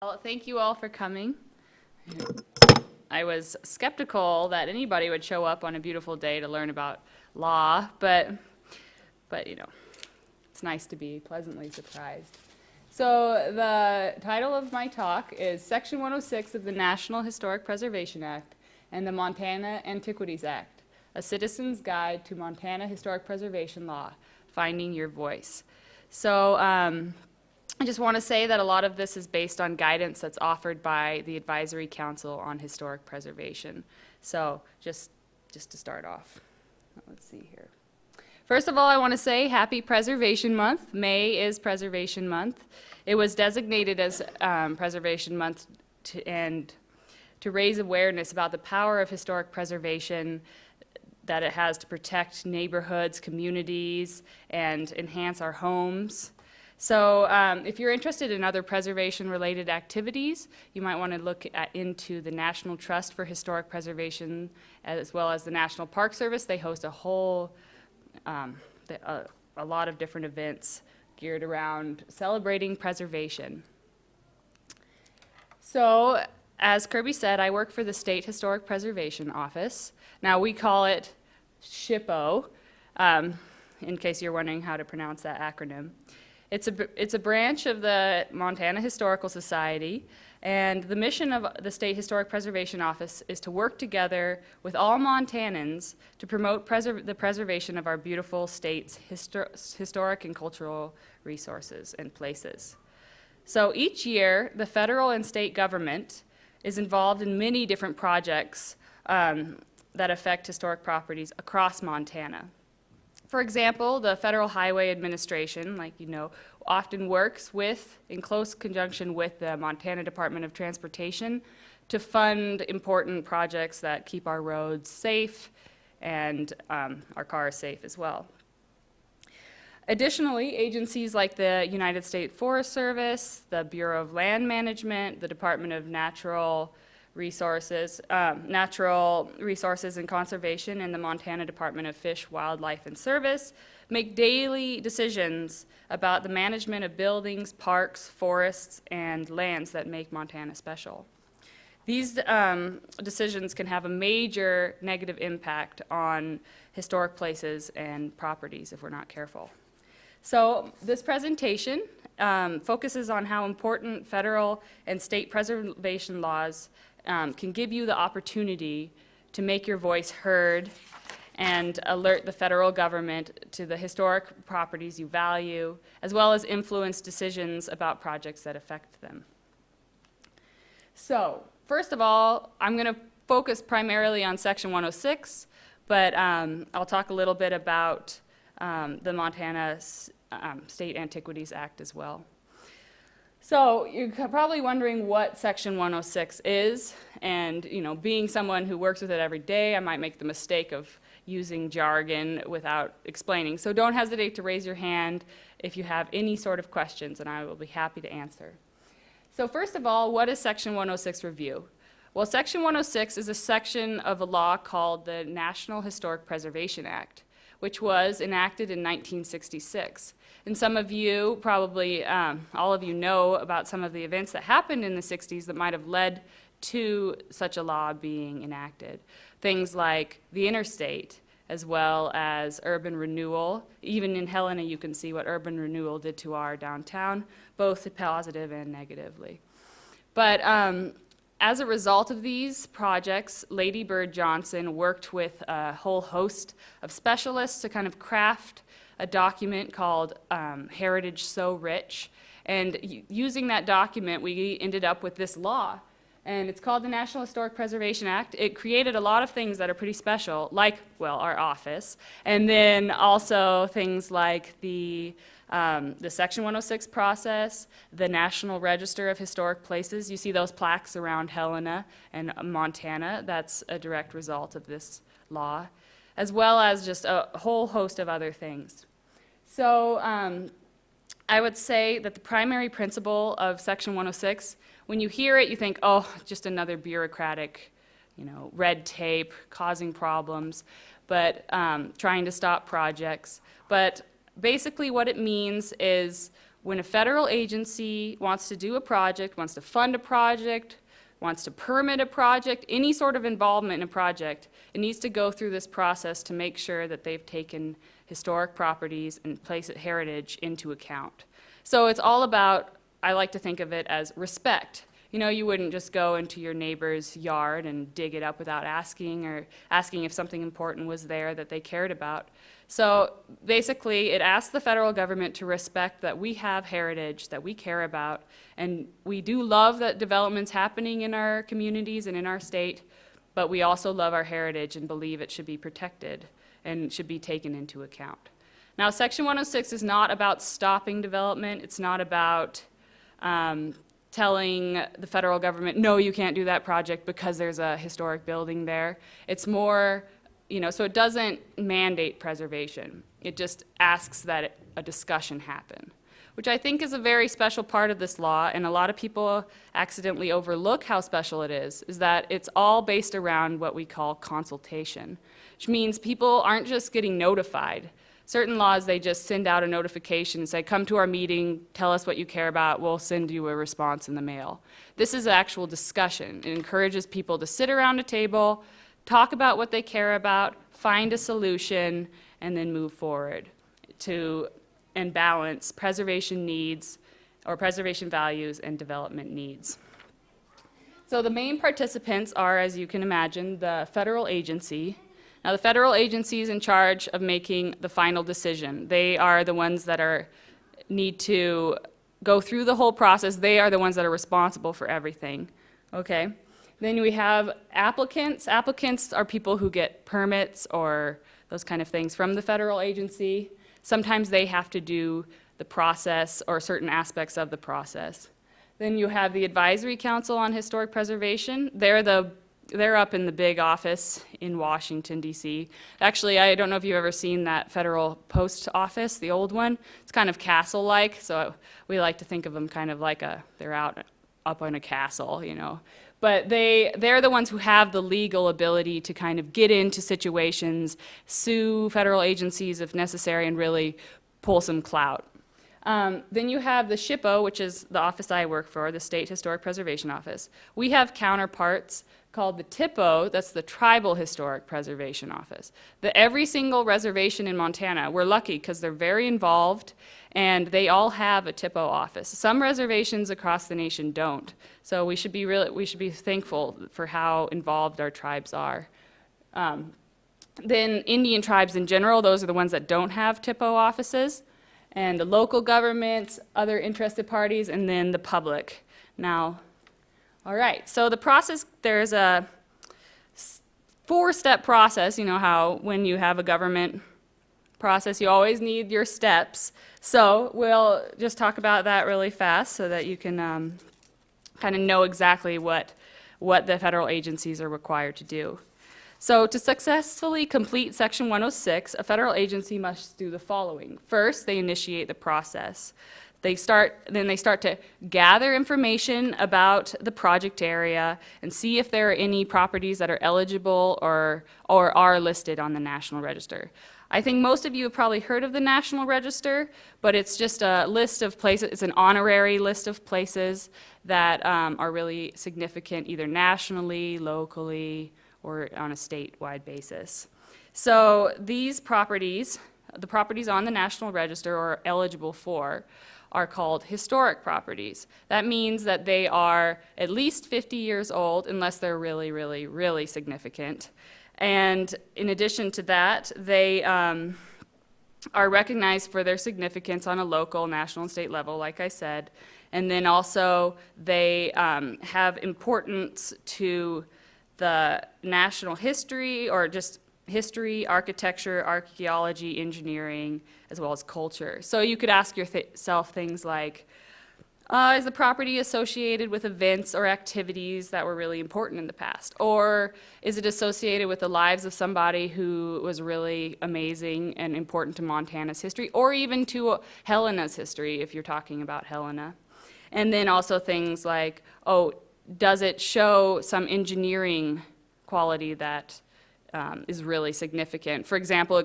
Well, thank you all for coming. I was skeptical that anybody would show up on a beautiful day to learn about law, but you know, it's nice to be pleasantly surprised. So the title of my talk is Section 106 of the National Historic Preservation Act and the Montana Antiquities Act, a Citizen's Guide to Montana Historic Preservation Law, Finding Your Voice. So I just want to say that a lot of this is based on guidance that's offered by the Advisory Council on Historic Preservation. So just to start off, let's see here. First of all, I want to say Happy Preservation Month. May is Preservation Month. It was designated as Preservation Month to raise awareness about the power of historic preservation that it has to protect neighborhoods, communities, and enhance our homes. So if you're interested in other preservation-related activities, you might want to look into the National Trust for Historic Preservation as well as the National Park Service. They host a whole, a lot of different events geared around celebrating preservation. So as Kirby said, I work for the State Historic Preservation Office. Now we call it SHPO, in case you're wondering how to pronounce that acronym. It's a branch of the Montana Historical Society, and the mission of the State Historic Preservation Office is to work together with all Montanans to promote the preservation of our beautiful state's historic and cultural resources and places. So each year, the federal and state government is involved in many different projects that affect historic properties across Montana. For example, the Federal Highway Administration, like you know, often works with, in close conjunction with the Montana Department of Transportation to fund important projects that keep our roads safe and our cars safe as well. Additionally, agencies like the United States Forest Service, the Bureau of Land Management, the Department of Natural Resources and Conservation, and the Montana Department of Fish, Wildlife, and Service make daily decisions about the management of buildings, parks, forests, and lands that make Montana special. These decisions can have a major negative impact on historic places and properties if we're not careful. So this presentation focuses on how important federal and state preservation laws can give you the opportunity to make your voice heard and alert the federal government to the historic properties you value, as well as influence decisions about projects that affect them. So, first of all, I'm going to focus primarily on Section 106, but I'll talk a little bit about the Montana State Antiquities Act as well. So you're probably wondering what Section 106 is, and you know, being someone who works with it every day, I might make the mistake of using jargon without explaining. So don't hesitate to raise your hand if you have any sort of questions, and I will be happy to answer. So first of all, what is Section 106 review? Well, Section 106 is a section of a law called the National Historic Preservation Act, which was enacted in 1966. And some of you, probably all of you, know about some of the events that happened in the 60s that might have led to such a law being enacted. Things like the interstate, as well as urban renewal. Even in Helena, you can see what urban renewal did to our downtown, both positive and negatively. But as a result of these projects, Lady Bird Johnson worked with a whole host of specialists to kind of craft a document called Heritage So Rich. And using that document, we ended up with this law. And it's called the National Historic Preservation Act. It created a lot of things that are pretty special, like, well, our office. And then also things like the Section 106 process, the National Register of Historic Places. You see those plaques around Helena and Montana. That's a direct result of this law, as well as just a whole host of other things. So I would say that the primary principle of Section 106, when you hear it, you think, oh, just another bureaucratic, you know, red tape causing problems, but trying to stop projects. But basically what it means is when a federal agency wants to do a project, wants to fund a project, wants to permit a project, any sort of involvement in a project, it needs to go through this process to make sure that they've taken historic properties and place it heritage into account. So it's all about, I like to think of it as respect. You know, you wouldn't just go into your neighbor's yard and dig it up without asking, or asking if something important was there that they cared about. So basically, it asks the federal government to respect that we have heritage that we care about, and we do love that development's happening in our communities and in our state, but we also love our heritage and believe it should be protected and should be taken into account. Now, Section 106 is not about stopping development. It's not about telling the federal government, no, you can't do that project because there's a historic building there. It's more, you know, so it doesn't mandate preservation. It just asks that a discussion happen, which I think is a very special part of this law, and a lot of people accidentally overlook how special it is that it's all based around what we call consultation, which means people aren't just getting notified. Certain laws, they just send out a notification and say, come to our meeting, tell us what you care about, we'll send you a response in the mail. This is actual discussion. It encourages people to sit around a table, talk about what they care about, find a solution, and then move forward to and balance preservation needs or preservation values and development needs. So the main participants are, as you can imagine, the federal agency. Now, the federal agency is in charge of making the final decision. They are the ones that need to go through the whole process. They are the ones that are responsible for everything, okay? Then we have applicants. Applicants are people who get permits or those kind of things from the federal agency. Sometimes they have to do the process or certain aspects of the process. Then you have the Advisory Council on Historic Preservation. They're up in the big office in Washington, D.C. Actually, I don't know if you've ever seen that federal post office, the old one. It's kind of castle-like, so we like to think of them kind of like they're out up on a castle, you know. But they're the ones who have the legal ability to kind of get into situations, sue federal agencies if necessary, and really pull some clout. Then you have the SHPO, which is the office I work for, the State Historic Preservation Office. We have counterparts called the THPO, that's the Tribal Historic Preservation Office. Every single reservation in Montana, we're lucky because they're very involved, and they all have a THPO office. Some reservations across the nation don't, so we should be thankful for how involved our tribes are. Then Indian tribes in general, those are the ones that don't have THPO offices, and the local governments, other interested parties, and then the public. Now, all right, so the process, there's a four-step process. You know how when you have a government process, you always need your steps. So we'll just talk about that really fast so that you can kind of know exactly what the federal agencies are required to do. So to successfully complete Section 106, a federal agency must do the following. First, they initiate the process. Then they start to gather information about the project area and see if there are any properties that are eligible or are listed on the National Register. I think most of you have probably heard of the National Register, but it's just a list of places, it's an honorary list of places that are really significant either nationally, locally, or on a statewide basis. So these properties, the properties on the National Register or eligible for, are called historic properties. That means that they are at least 50 years old unless they're really, really, really significant. And in addition to that, they are recognized for their significance on a local, national, and state level, like I said. And then also they have importance to the national history or just history, architecture, archaeology, engineering, as well as culture. So you could ask yourself things like, is the property associated with events or activities that were really important in the past? Or is it associated with the lives of somebody who was really amazing and important to Montana's history, or even to Helena's history, if you're talking about Helena? And then also things like, does it show some engineering quality that is really significant? For example,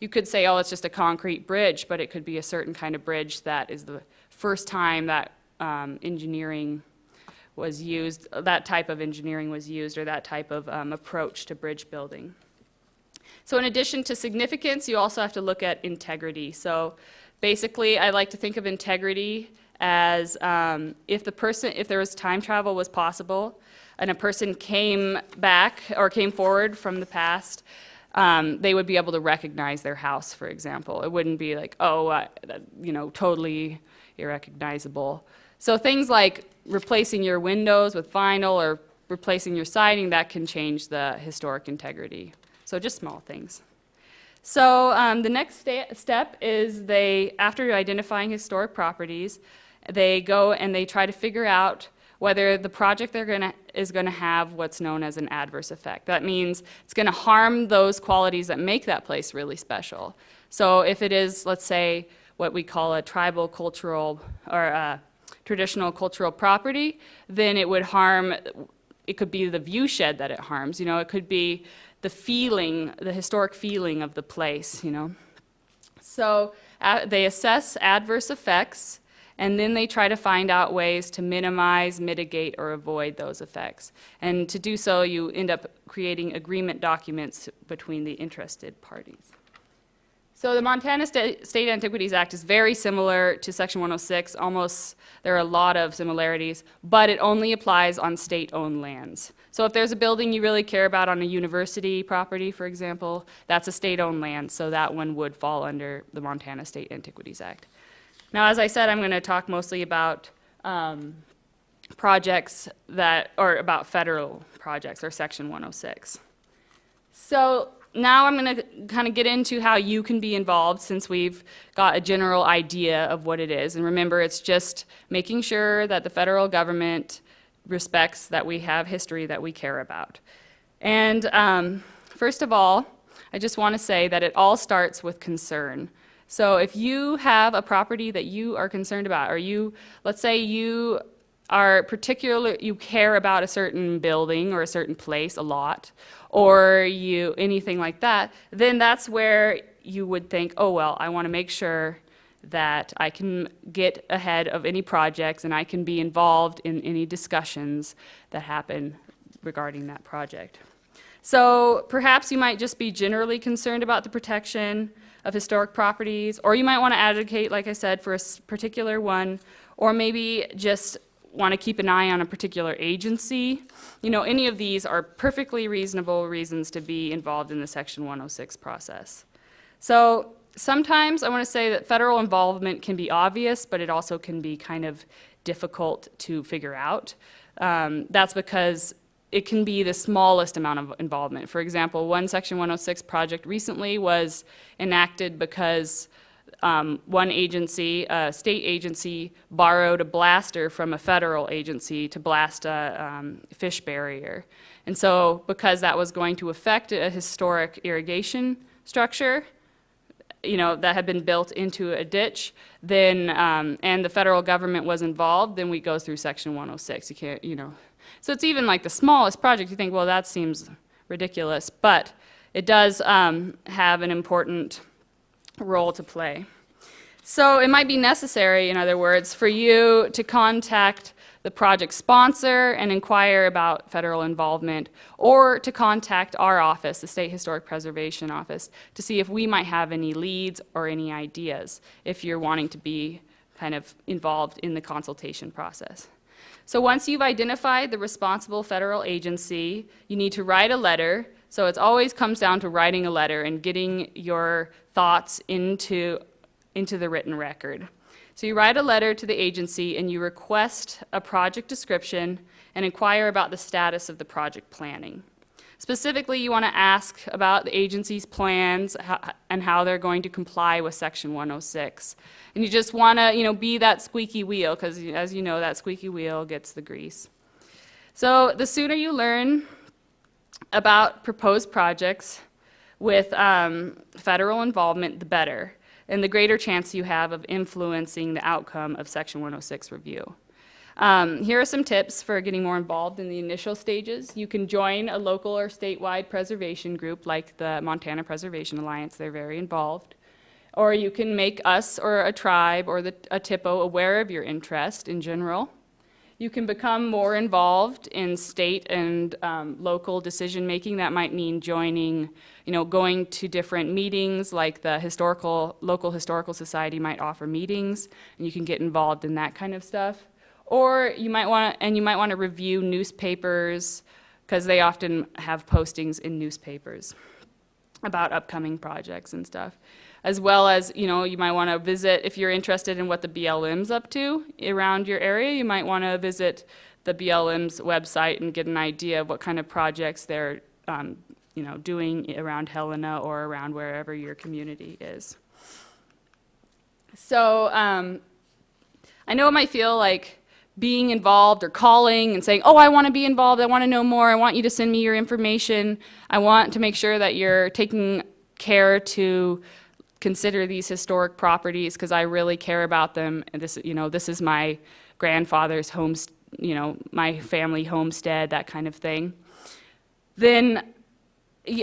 you could say, it's just a concrete bridge, but it could be a certain kind of bridge that is the first time that engineering was used, that type of engineering was used, or that type of approach to bridge building. So in addition to significance, you also have to look at integrity. So basically, I like to think of integrity as if there was time travel was possible, and a person came back or came forward from the past, they would be able to recognize their house, for example. It wouldn't be like, oh, totally irrecognizable. So things like replacing your windows with vinyl or replacing your siding, that can change the historic integrity. So just small things. So the next step is after identifying historic properties, they go and they try to figure out whether the project is going to have what's known as an adverse effect. That means it's going to harm those qualities that make that place really special. So if it is, let's say, what we call a tribal cultural or a traditional cultural property, then it would harm, it could be the view shed that it harms, it could be the feeling, the historic feeling of the place, So they assess adverse effects, and then they try to find out ways to minimize, mitigate, or avoid those effects. And to do so, you end up creating agreement documents between the interested parties. So the Montana State Antiquities Act is very similar to Section 106. Almost, there are a lot of similarities, but it only applies on state-owned lands. So if there's a building you really care about on a university property, for example, that's a state-owned land, so that one would fall under the Montana State Antiquities Act. Now, as I said, I'm going to talk mostly about projects about federal projects, or Section 106. So now I'm going to kind of get into how you can be involved, since we've got a general idea of what it is. And remember, it's just making sure that the federal government respects that we have history that we care about. And first of all, I just want to say that it all starts with concern. So if you have a property that you are concerned about, or let's say you care about a certain building or a certain place a lot, or anything like that, then that's where you would think, oh, well, I want to make sure that I can get ahead of any projects and I can be involved in any discussions that happen regarding that project. So perhaps you might just be generally concerned about the protection of historic properties, or you might want to advocate, like I said, for a particular one, or maybe just want to keep an eye on a particular agency. Any of these are perfectly reasonable reasons to be involved in the Section 106 process. So sometimes I want to say that federal involvement can be obvious, but it also can be kind of difficult to figure out. That's because it can be the smallest amount of involvement. For example, one Section 106 project recently was enacted because one agency, a state agency, borrowed a blaster from a federal agency to blast a fish barrier. And so because that was going to affect a historic irrigation structure, that had been built into a ditch, then, and the federal government was involved, then we go through Section 106. You can't, So it's even like the smallest project, you think, well, that seems ridiculous, but it does have an important role to play. So it might be necessary, in other words, for you to contact the project sponsor and inquire about federal involvement, or to contact our office, the State Historic Preservation Office, to see if we might have any leads or any ideas if you're wanting to be kind of involved in the consultation process. So once you've identified the responsible federal agency, you need to write a letter. So it always comes down to writing a letter and getting your thoughts into the written record. So you write a letter to the agency and you request a project description and inquire about the status of the project planning. Specifically, you want to ask about the agency's plans and how they're going to comply with Section 106. And you just want to, be that squeaky wheel, because as you know, that squeaky wheel gets the grease. So the sooner you learn about proposed projects with federal involvement, the better, and the greater chance you have of influencing the outcome of Section 106 review. Here are some tips for getting more involved in the initial stages. You can join a local or statewide preservation group like the Montana Preservation Alliance. They're very involved. Or you can make us or a tribe or a TIPO aware of your interest in general. You can become more involved in state and local decision-making. That might mean joining, going to different meetings, like the local historical society might offer meetings, and you can get involved in that kind of stuff. Or you might want to review newspapers, because they often have postings in newspapers about upcoming projects and stuff. As well as, you might want to visit, if you're interested in what the BLM's up to around your area, you might want to visit the BLM's website and get an idea of what kind of projects they're, doing around Helena or around wherever your community is. So I know it might feel like being involved or calling and saying, oh, I want to be involved, I want to know more, I want you to send me your information, I want to make sure that you're taking care to consider these historic properties because I really care about them, and this is my grandfather's home, my family homestead, that kind of thing. Then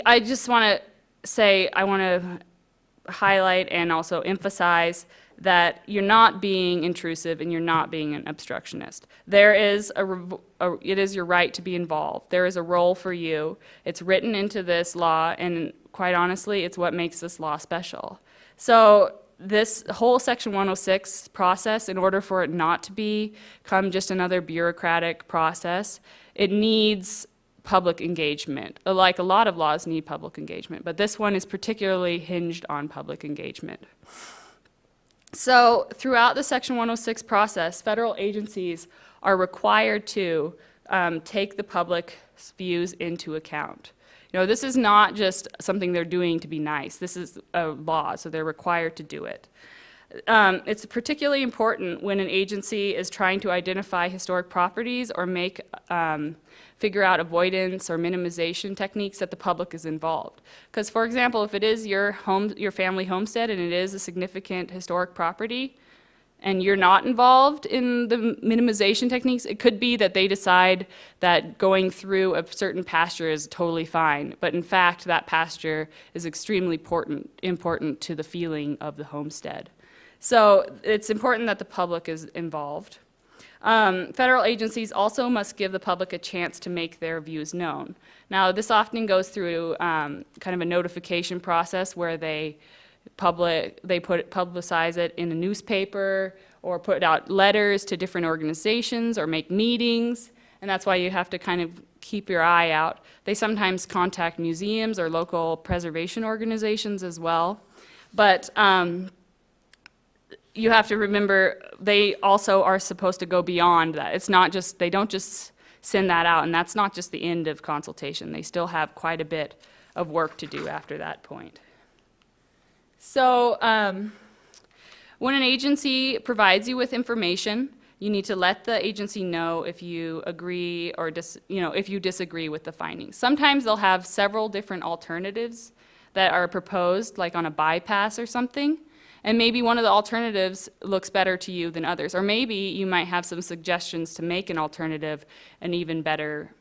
I just want to say, I want to highlight and also emphasize that you're not being intrusive and you're not being an obstructionist. There is it is your right to be involved. There is a role for you. It's written into this law, and quite honestly, it's what makes this law special. So this whole Section 106 process, in order for it not to become just another bureaucratic process, it needs public engagement. Like a lot of laws need public engagement, but this one is particularly hinged on public engagement. So throughout the Section 106 process, federal agencies are required to take the public's views into account. This is not just something they're doing to be nice. This is a law, so they're required to do it. It's particularly important when an agency is trying to identify historic properties or figure out avoidance or minimization techniques that the public is involved. Because, for example, if it is your family homestead and it is a significant historic property, and you're not involved in the minimization techniques, it could be that they decide that going through a certain pasture is totally fine, but in fact that pasture is extremely important to the feeling of the homestead. So it's important that the public is involved. Federal agencies also must give the public a chance to make their views known. Now this often goes through kind of a notification process where they publicize it in a newspaper or put out letters to different organizations or make meetings, and that's why you have to kind of keep your eye out. They sometimes contact museums or local preservation organizations as well, but you have to remember they also are supposed to go beyond that. It's not just, they don't just send that out, and that's not just the end of consultation. They still have quite a bit of work to do after that point. So when an agency provides you with information, you need to let the agency know if you agree or if you disagree with the findings. Sometimes they'll have several different alternatives that are proposed, like on a bypass or something, and maybe one of the alternatives looks better to you than others, or maybe you might have some suggestions to make an alternative an even better,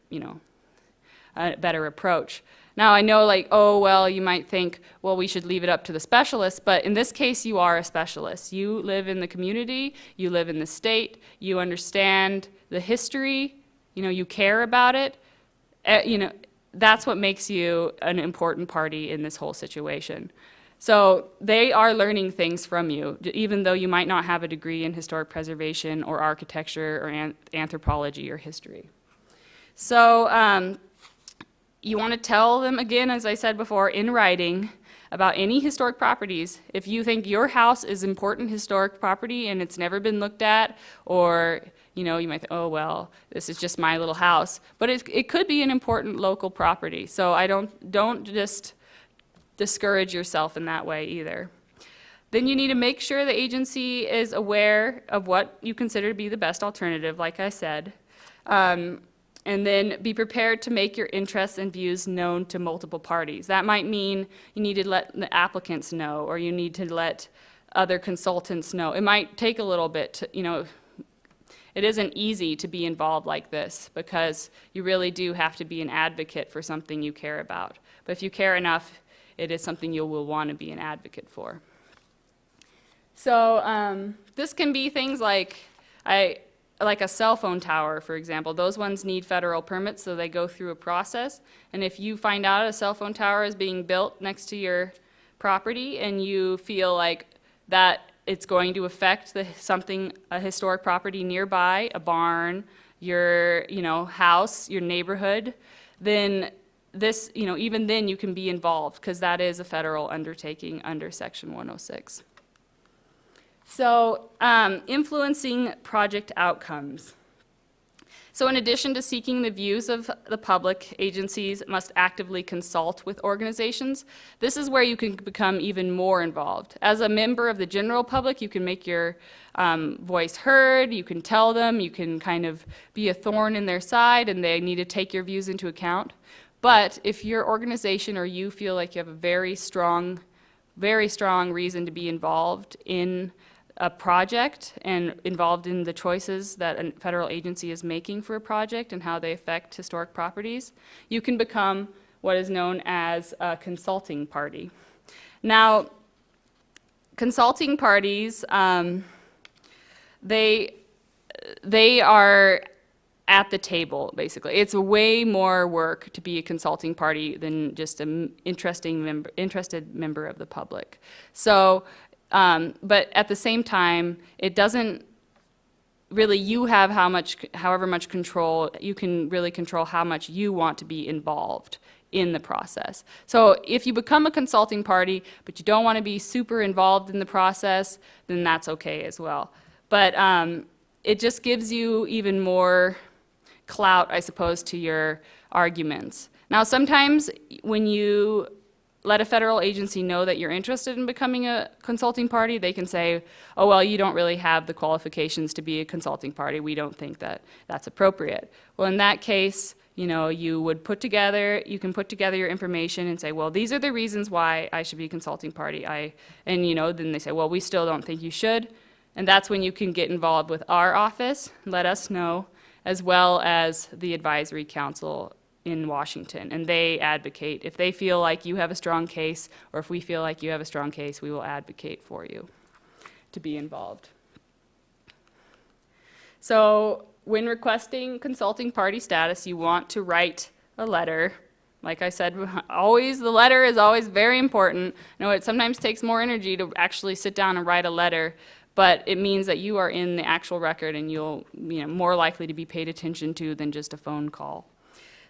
a better approach. Now I know, like, oh, well, you might think, well, we should leave it up to the specialists, but in this case you are a specialist. You live in the community, you live in the state, you understand the history, you care about it. That's what makes you an important party in this whole situation. So they are learning things from you, even though you might not have a degree in historic preservation or architecture or anthropology or history. So you want to tell them, again, as I said before, in writing about any historic properties. If you think your house is important historic property and it's never been looked at, or you might think, oh, well, this is just my little house. But it could be an important local property. So don't just discourage yourself in that way either. Then you need to make sure the agency is aware of what you consider to be the best alternative, like I said. And then be prepared to make your interests and views known to multiple parties. That might mean you need to let the applicants know, or you need to let other consultants know. It might take a little bit to, it isn't easy to be involved like this because you really do have to be an advocate for something you care about. But if you care enough, it is something you will want to be an advocate for. So this can be things like a cell phone tower, for example. Those ones need federal permits, so they go through a process. And if you find out a cell phone tower is being built next to your property and you feel like that it's going to affect a historic property nearby, a barn, your house, your neighborhood, then even then you can be involved because that is a federal undertaking under Section 106. So influencing project outcomes. So in addition to seeking the views of the public, agencies must actively consult with organizations. This is where you can become even more involved. As a member of the general public, you can make your voice heard, you can tell them, you can kind of be a thorn in their side, and they need to take your views into account. But if your organization or you feel like you have a very strong reason to be involved in a project and involved in the choices that a federal agency is making for a project and how they affect historic properties, you can become what is known as a consulting party. Now, consulting parties, they are at the table, basically. It's way more work to be a consulting party than just an interested member of the public. So, but at the same time, it doesn't really, you have however much control, you can really control how much you want to be involved in the process. So if you become a consulting party, but you don't want to be super involved in the process, then that's okay as well. But it just gives you even more clout, I suppose, to your arguments. Now, sometimes when you let a federal agency know that you're interested in becoming a consulting party, they can say, oh, well, you don't really have the qualifications to be a consulting party. We don't think that that's appropriate. Well, in that case, you can put together your information and say, well, these are the reasons why I should be a consulting party. Then they say, well, we still don't think you should. And that's when you can get involved with our office, let us know, as well as the advisory council in Washington, and they advocate. If they feel like you have a strong case, or if we feel like you have a strong case, we will advocate for you to be involved. So when requesting consulting party status, you want to write a letter. Like I said, the letter is always very important. I know it sometimes takes more energy to actually sit down and write a letter, but it means that you are in the actual record and you'll more likely to be paid attention to than just a phone call.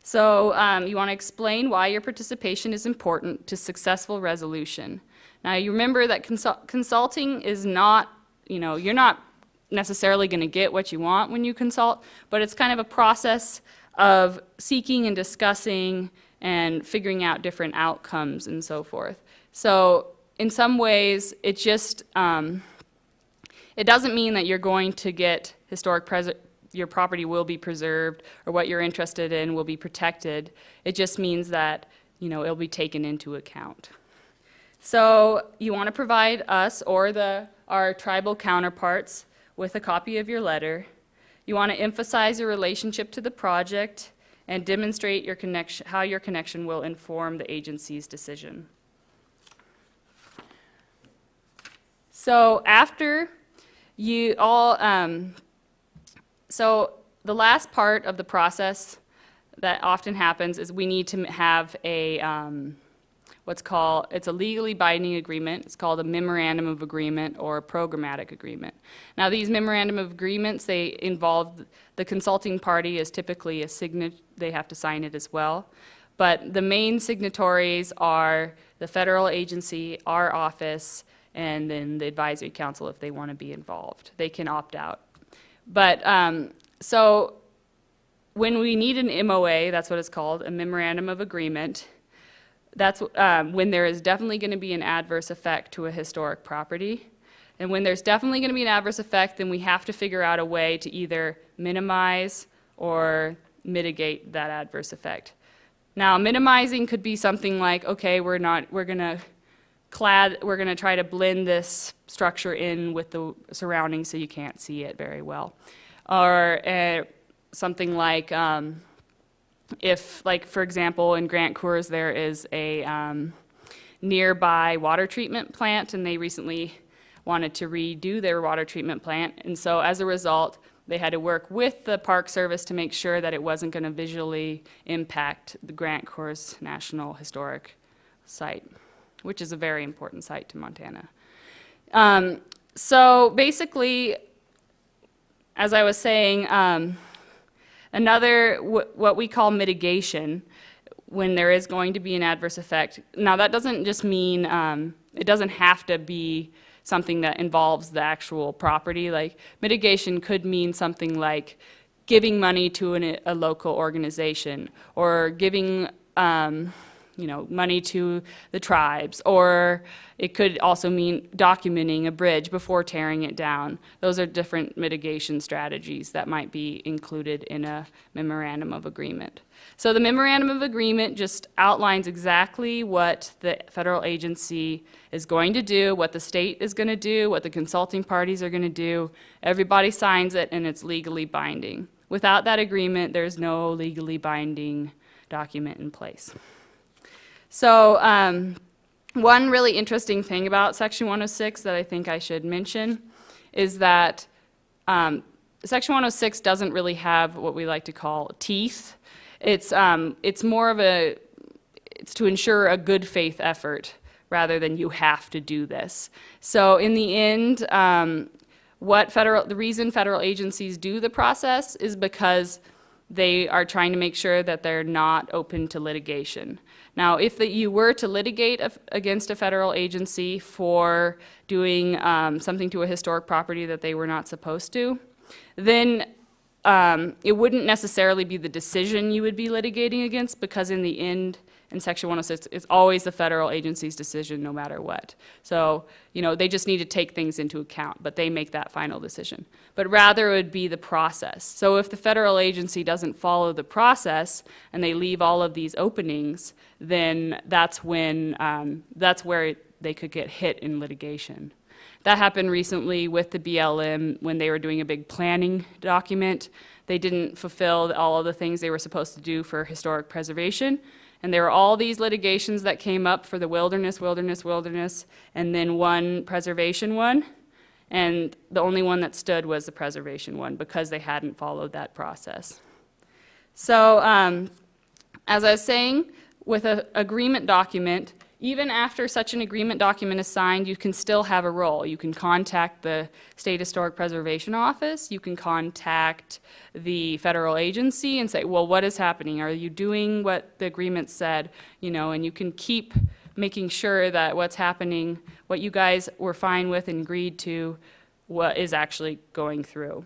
So you want to explain why your participation is important to successful resolution. Now you remember that consulting is not, you're not necessarily going to get what you want when you consult, but it's kind of a process of seeking and discussing and figuring out different outcomes and so forth. So in some ways, it just, it doesn't mean that you're going to get your property will be preserved or what you're interested in will be protected. It just means that, it'll be taken into account. So you want to provide us or our tribal counterparts with a copy of your letter. You want to emphasize your relationship to the project and demonstrate how your connection will inform the agency's decision. So after you all, so the last part of the process that often happens is we need to have a, it's a legally binding agreement. It's called a memorandum of agreement or a programmatic agreement. Now these memorandum of agreements, they involve, the consulting party is typically they have to sign it as well. But the main signatories are the federal agency, our office, and then the advisory council if they want to be involved. They can opt out. But so when we need an MOA, that's what it's called, a memorandum of agreement, that's when there is definitely going to be an adverse effect to a historic property. And when there's definitely going to be an adverse effect, then we have to figure out a way to either minimize or mitigate that adverse effect. Now, minimizing could be something like, okay, we're going to try to blend this structure in with the surroundings so you can't see it very well. Or something like, if, like, for example, in Grand Cours there is a nearby water treatment plant, and they recently wanted to redo their water treatment plant. And so as a result, they had to work with the Park Service to make sure that it wasn't going to visually impact the Grant Corps National Historic Site, which is a very important site to Montana. So basically, as I was saying, what we call mitigation, when there is going to be an adverse effect. Now that doesn't just mean, it doesn't have to be something that involves the actual property. Like mitigation could mean something like giving money to a local organization, or giving money to the tribes, or it could also mean documenting a bridge before tearing it down. Those are different mitigation strategies that might be included in a memorandum of agreement. So the memorandum of agreement just outlines exactly what the federal agency is going to do, what the state is going to do, what the consulting parties are going to do. Everybody signs it and it's legally binding. Without that agreement, there's no legally binding document in place. So one really interesting thing about Section 106 that I think I should mention is that Section 106 doesn't really have what we like to call teeth. It's more of it's to ensure a good faith effort rather than you have to do this. So in the end, the reason federal agencies do the process is because they are trying to make sure that they're not open to litigation. Now, if you were to litigate against a federal agency for doing something to a historic property that they were not supposed to, then it wouldn't necessarily be the decision you would be litigating against, because in the end, in Section 106, it's always the federal agency's decision no matter what. So, they just need to take things into account, but they make that final decision. But rather it would be the process. So if the federal agency doesn't follow the process and they leave all of these openings, then that's where they could get hit in litigation. That happened recently with the BLM when they were doing a big planning document. They didn't fulfill all of the things they were supposed to do for historic preservation. And there were all these litigations that came up for the wilderness, and then one preservation one. And the only one that stood was the preservation one because they hadn't followed that process. So as I was saying, with an agreement document, even after such an agreement document is signed, you can still have a role. You can contact the State Historic Preservation Office. You can contact the federal agency and say, well, what is happening? Are you doing what the agreement said? And you can keep making sure that what's happening, what you guys were fine with and agreed to, what is actually going through.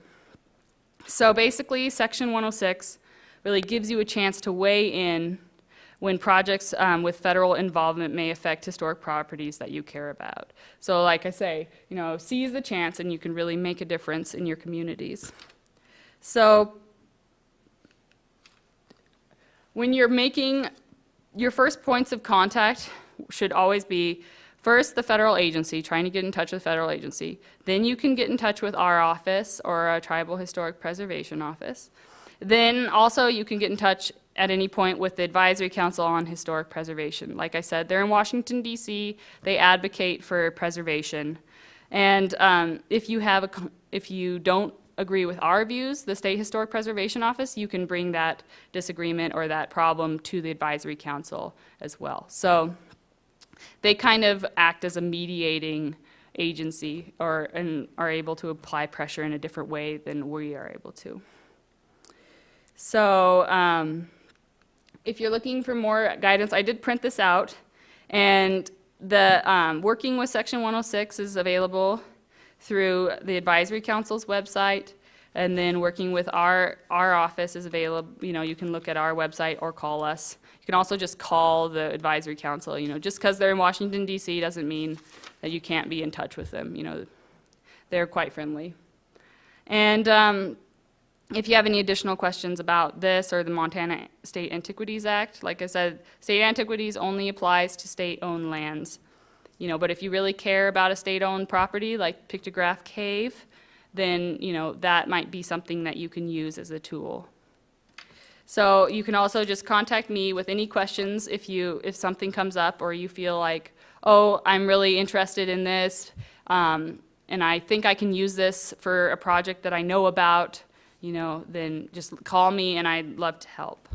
So basically, Section 106 really gives you a chance to weigh in when projects with federal involvement may affect historic properties that you care about. So like I say, seize the chance and you can really make a difference in your communities. So when you're making, your first points of contact should always be first the federal agency, trying to get in touch with the federal agency. Then you can get in touch with our office or a tribal historic preservation office. Then also you can get in touch at any point with the Advisory Council on Historic Preservation. Like I said, they're in Washington, D.C. They advocate for preservation. And if you don't agree with our views, the State Historic Preservation Office, you can bring that disagreement or that problem to the Advisory Council as well. So they kind of act as a mediating agency and are able to apply pressure in a different way than we are able to. So if you're looking for more guidance, I did print this out, and the working with Section 106 is available through the Advisory Council's website, and then working with our office is available. You can look at our website or call us. You can also just call the Advisory Council. Just because they're in Washington, D.C. doesn't mean that you can't be in touch with them. They're quite friendly. And if you have any additional questions about this or the Montana State Antiquities Act, like I said, state antiquities only applies to state-owned lands. But if you really care about a state-owned property like Pictograph Cave, then that might be something that you can use as a tool. So you can also just contact me with any questions if something comes up or you feel like, oh, I'm really interested in this. and I think I can use this for a project that I know about, then just call me and I'd love to help.